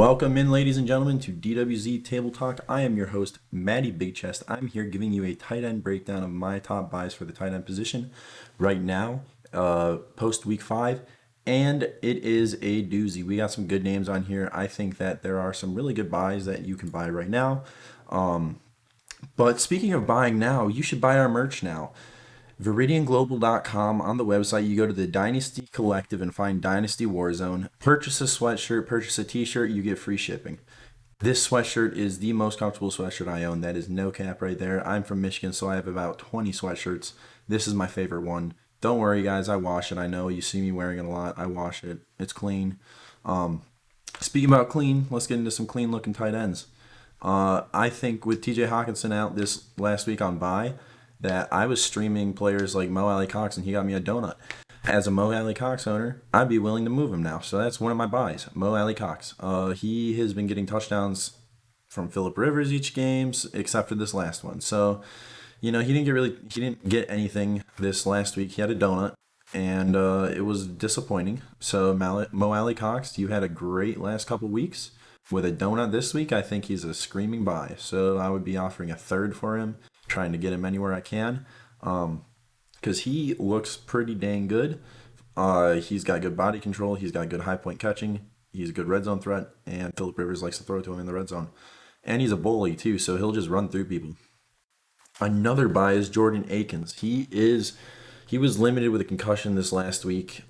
Welcome in, ladies and gentlemen, to DWZ Table Talk. I am your host, Matty Big Chest. I'm here giving you a tight end breakdown of my top buys for the tight end position right now, post week 5, and it is a doozy. We got some good names on here. I think that there are some really good buys that you can buy right now. But speaking of buying now, you should buy our merch now. ViridianGlobal.com. On the website, you go to the Dynasty Collective and find Dynasty Warzone. Purchase a sweatshirt, purchase a t-shirt, you get free shipping. This sweatshirt is the most comfortable sweatshirt I own. That is no cap right there. I'm from Michigan, so I have about 20 sweatshirts. This is my favorite one. Don't worry, guys. I wash it. I know you see me wearing it a lot. I wash it. It's clean. Speaking about clean, let's get into some clean-looking tight ends. I think with TJ Hawkinson out this last week on bye, that I was streaming players like AlieCox and he got me a donut. As a AlieCox owner, I'd be willing to move him now. So that's one of my buys, AlieCox. He has been getting touchdowns from Phillip Rivers each game, except for this last one. So, he didn't get anything this last week. He had a donut, and it was disappointing. So AlieCox, you had a great last couple weeks. With a donut this week, I think he's a screaming buy. So I would be offering a third for him, trying to get him anywhere I can, because he looks pretty dang good. He's got good body control. He's got good high point catching. He's a good red zone threat, and Phillip Rivers likes to throw to him in the red zone. And he's a bully too, so he'll just run through people. Another buy is Jordan Akins. He was limited with a concussion this last week.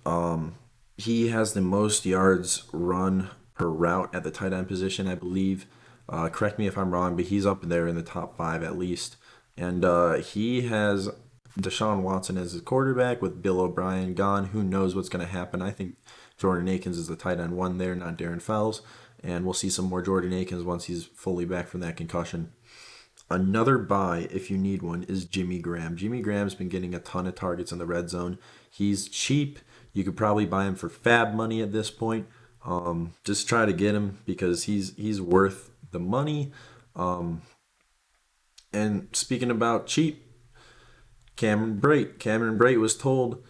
He has the most yards run per route at the tight end position, I believe. Correct me if I'm wrong, but he's up there in the top 5 at least. And he has Deshaun Watson as his quarterback with Bill O'Brien gone. Who knows what's going to happen? I think Jordan Akins is the tight end 1 there, not Darren Fells. And we'll see some more Jordan Akins once he's fully back from that concussion. Another buy, if you need one, is Jimmy Graham. Jimmy Graham's been getting a ton of targets in the red zone. He's cheap. You could probably buy him for fab money at this point. Just try to get him because he's worth the money. And speaking about cheap, Cameron Brate was told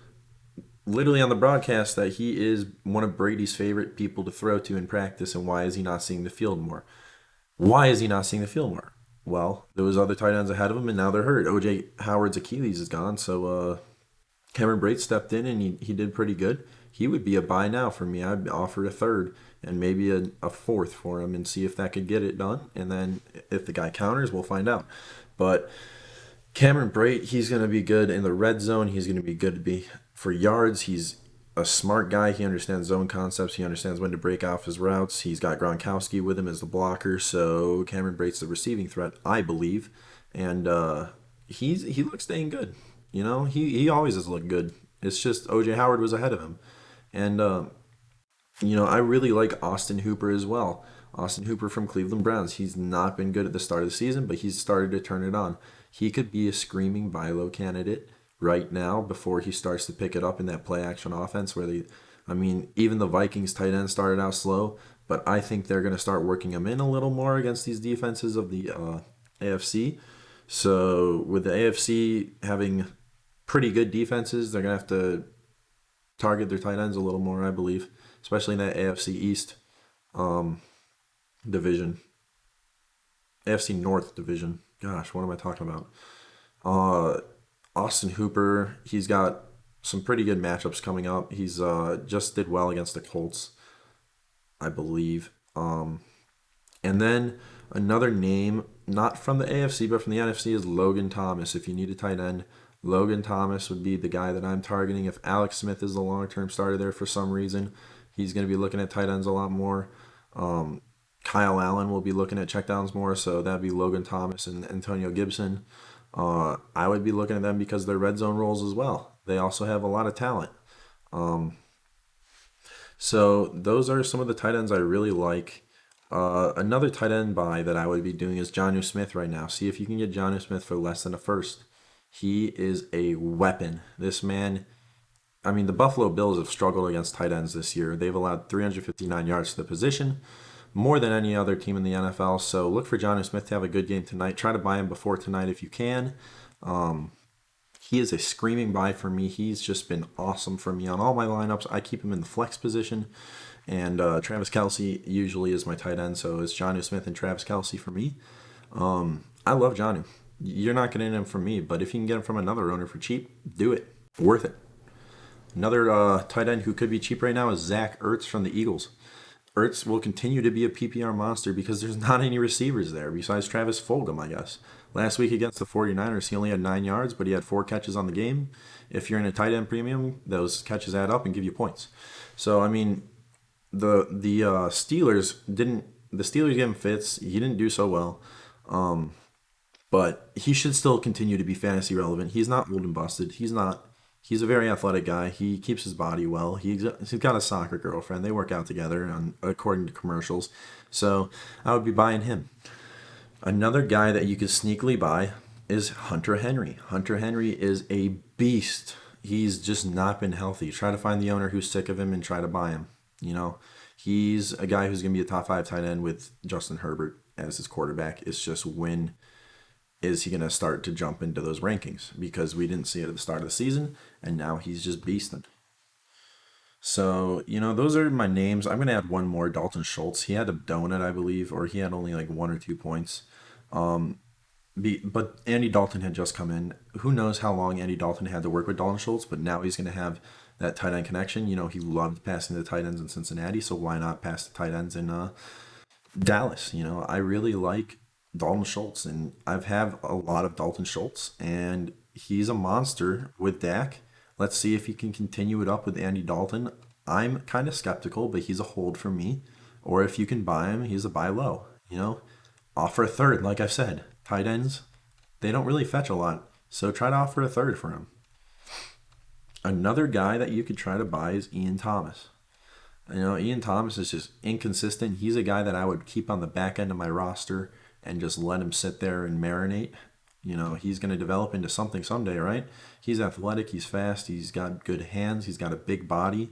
literally on the broadcast that he is one of Brady's favorite people to throw to in practice, and why is he not seeing the field more? Why is he not seeing the field more? Well, there was other tight ends ahead of him, and now they're hurt. O.J. Howard's Achilles is gone, so Cameron Brate stepped in, and he did pretty good. He would be a buy now for me. I'd offer a third and maybe a fourth for him and see if that could get it done. And then if the guy counters, we'll find out. But Cameron Brate, he's going to be good in the red zone. He's going to be good to be for yards. He's a smart guy. He understands zone concepts. He understands when to break off his routes. He's got Gronkowski with him as the blocker. So Cameron Brate's the receiving threat, I believe. And he looks dang good. He always has looked good. It's just O.J. Howard was ahead of him. And, I really like Austin Hooper as well. Austin Hooper from Cleveland Browns. He's not been good at the start of the season, but he's started to turn it on. He could be a screaming buy low candidate right now before he starts to pick it up in that play action offense where even the Vikings tight end started out slow, but I think they're going to start working him in a little more against these defenses of the AFC. So with the AFC having pretty good defenses, they're going to have to target their tight ends a little more, I believe, especially in that AFC East division. AFC North division. Gosh, what am I talking about? Austin Hooper, he's got some pretty good matchups coming up. He's just did well against the Colts, I believe. And then another name, not from the AFC, but from the NFC, is Logan Thomas. If you need a tight end, Logan Thomas would be the guy that I'm targeting. If Alex Smith is the long-term starter there for some reason, he's going to be looking at tight ends a lot more. Kyle Allen will be looking at checkdowns more, so that'd be Logan Thomas and Antonio Gibson. I would be looking at them because they're red zone roles as well. They also have a lot of talent. So those are some of the tight ends I really like. Another tight end buy that I would be doing is Jonnu Smith right now. See if you can get Jonnu Smith for less than a first. He is a weapon. This man, the Buffalo Bills have struggled against tight ends this year. They've allowed 359 yards to the position, more than any other team in the NFL. So look for Jonnu Smith to have a good game tonight. Try to buy him before tonight if you can. He is a screaming buy for me. He's just been awesome for me on all my lineups. I keep him in the flex position. And Travis Kelce usually is my tight end, so it's Jonnu Smith and Travis Kelce for me. I love Jonnu. You're not getting him from me, but if you can get him from another owner for cheap, do it. Worth it. Another tight end who could be cheap right now is Zach Ertz from the Eagles. Ertz will continue to be a PPR monster because there's not any receivers there besides Travis Fulgham, I guess. Last week against the 49ers, he only had 9 yards, but he had 4 catches on the game. If you're in a tight end premium, those catches add up and give you points. So, I mean, the Steelers didn't. The Steelers gave him fits. He didn't do so well. But he should still continue to be fantasy relevant. He's not old and busted. He's not. He's a very athletic guy. He keeps his body well. He's got a soccer girlfriend. They work out together, according to commercials. So I would be buying him. Another guy that you could sneakily buy is Hunter Henry. Hunter Henry is a beast. He's just not been healthy. Try to find the owner who's sick of him and try to buy him. He's a guy who's going to be a top 5 tight end with Justin Herbert as his quarterback. It's just when is he going to start to jump into those rankings? Because we didn't see it at the start of the season, and now he's just beasting. So, those are my names. I'm going to add one more, Dalton Schultz. He had a donut, I believe, or he had only like 1 or 2 points. But Andy Dalton had just come in. Who knows how long Andy Dalton had to work with Dalton Schultz, but now he's going to have that tight end connection. He loved passing the tight ends in Cincinnati, so why not pass the tight ends in Dallas? I really like Dalton Schultz, and I've had a lot of Dalton Schultz, and he's a monster with Dak. Let's see if he can continue it up with Andy Dalton. I'm kind of skeptical, but he's a hold for me. Or if you can buy him, he's a buy low. Offer a third, like I've said. Tight ends, they don't really fetch a lot, so try to offer a third for him. Another guy that you could try to buy is Ian Thomas. Ian Thomas is just inconsistent. He's a guy that I would keep on the back end of my roster and just let him sit there and marinate. He's going to develop into something someday, right? He's athletic, he's fast, he's got good hands, he's got a big body.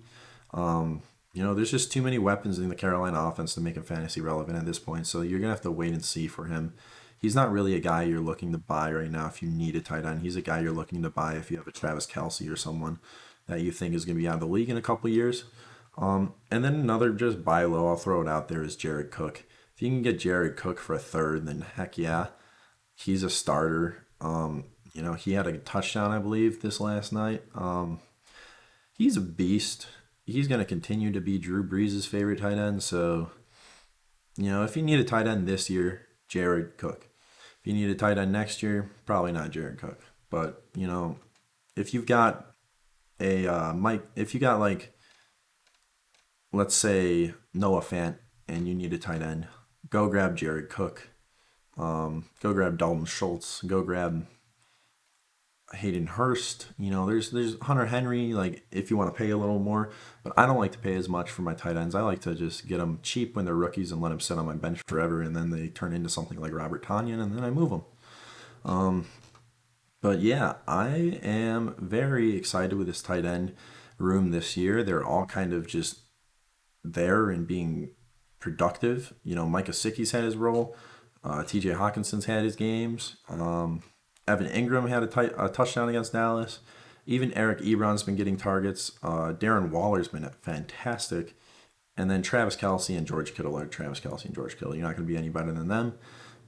There's just too many weapons in the Carolina offense to make him fantasy relevant at this point, so you're going to have to wait and see for him. He's not really a guy you're looking to buy right now if you need a tight end. He's a guy you're looking to buy if you have a Travis Kelce or someone that you think is going to be out of the league in a couple years. And then another just buy low, I'll throw it out there, is Jared Cook. If you can get Jared Cook for a third, then heck yeah, he's a starter. He had a touchdown, I believe, this last night. He's a beast. He's going to continue to be Drew Brees' favorite tight end. So, if you need a tight end this year, Jared Cook. If you need a tight end next year, probably not Jared Cook. But, if you've got let's say Noah Fant, and you need a tight end, go grab Jared Cook. Go grab Dalton Schultz. Go grab Hayden Hurst. There's Hunter Henry, like, if you want to pay a little more. But I don't like to pay as much for my tight ends. I like to just get them cheap when they're rookies and let them sit on my bench forever, and then they turn into something like Robert Tonyan, and then I move them. But yeah, I am very excited with this tight end room this year. They're all kind of just there and being productive. Micah Sicky's had his role. TJ Hawkinson's had his games. Evan Ingram had a touchdown against Dallas. Even Eric Ebron's been getting targets. Darren Waller's been fantastic. And then Travis Kelce and George Kittle are Travis Kelce and George Kittle. You're not going to be any better than them.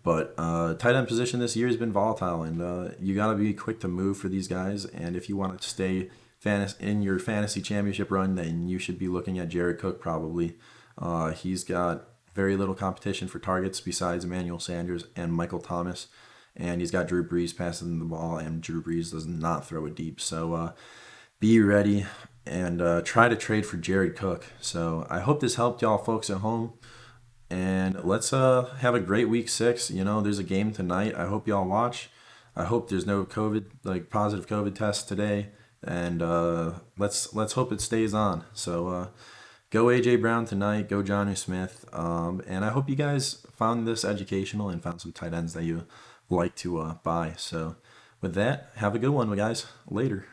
But tight end position this year has been volatile, and you got to be quick to move for these guys. And if you want to stay in your fantasy championship run, then you should be looking at Jared Cook probably. He's got very little competition for targets besides Emmanuel Sanders and Michael Thomas. And he's got Drew Brees passing the ball, and Drew Brees does not throw it deep. So be ready and try to trade for Jared Cook. So I hope this helped y'all folks at home. And let's have a great week 6. There's a game tonight. I hope y'all watch. I hope there's no positive COVID tests today. And let's hope it stays on. So go A.J. Brown tonight. Go Jonnu Smith. And I hope you guys found this educational and found some tight ends that you like to buy. So with that, have a good one, guys. Later.